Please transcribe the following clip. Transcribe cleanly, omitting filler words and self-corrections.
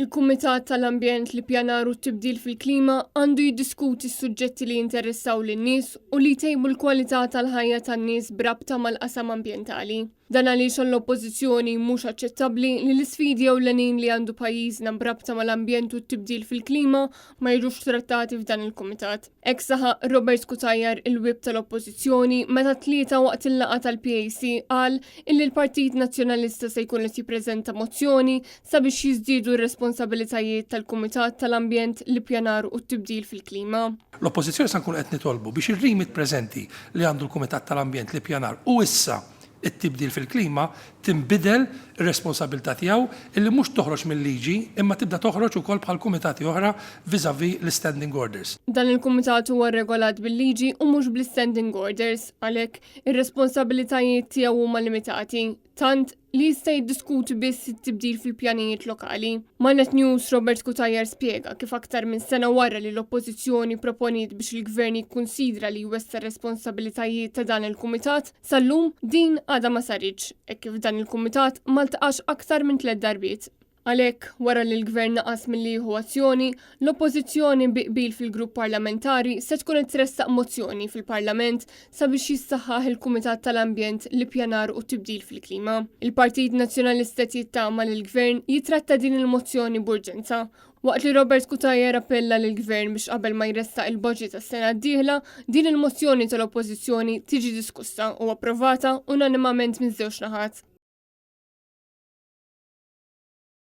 Il-Kumitat tal-Ambjent li pjanar u t-tibdil fil-klima għandu jiddiskuti s-suġġetti li jinteressaw lin-nies u li jtejbu l-kwalità tal-ħajja tan-nies brabta mal-qasam ambjentali. Dan għaliex l-oppożizzjoni mhux aċċettabbli li l-isfidi ewlenin li għandu pajjiżna brabta mal-ambjent u t-tibdil fil-klima ma jiġux trattati f'dan il-Kumitat. Hekk saħaq Robert Cutajar, il-wib tal-Oppożizzjoni, meta tlieta waqt il-laqgħa tal-PAC qal illi l-Partit Nazzjonalista se jkun qed jippreżenta mozzjoni sabiex jiżdiedu r-responsabbiltajiet tal-Kumitat tal-Ambjent li pjanar u t-tibdil fil-klima. L-Oppożizzjoni se nkunu qed nitolbu biex ir-remit preżenti li għandu l-Kumitat tal-Ambjent li pjanar u issa it-tibdil fil-klima tinbidel ir-responsabilità tiegħu illi mhux toħroġ mill-liġi imma tibda toħroġ ukoll bħal kumitati oħra viżavi l-standing orders. Dan il-kumitat huwa regolat bil-liġi u mhux bl-standing orders, għalhekk ir-responsabbiltajiet tiegħu huma limitati, tant li jista' jiddiskuti biss it-tibdil fil-pjanijiet lokali. Malnet News Robert Cutajar spjega kif aktar minn sena wara li l-Oppożizzjoni proponiet biex il-Gvern jikkunsidra li jwessa responsabilitajiet ta' dan il-Kumitat, sallum din għadha ma saritx, hekk kif dan il-Kumitat ma ltaqax aktar minn 3 darbiet. Għalhekk, wara li l-Gvern naqas milli jieħu azzjoni, l-Oppożizzjoni biqbil fil-grupp parlamentari se tkun qed tressaq mozzjoni fil-Parlament sabiex jissaħħaħ il-Kumitat tal-Ambjent li pjanar u tibdil fil-klima. Il-Partit Nazzjonalista jittama li l-Gvern jitratta din il-mozzjoni b'urġenza. Waqt li Robert Cutajar appella lill-Gvern biex qabel ma jressaq il-budget tas-sena d-dieħla, din il-mozzjoni tal-Oppożizzjoni tiġi diskussa u approvata unanimament minn żewġ naħat.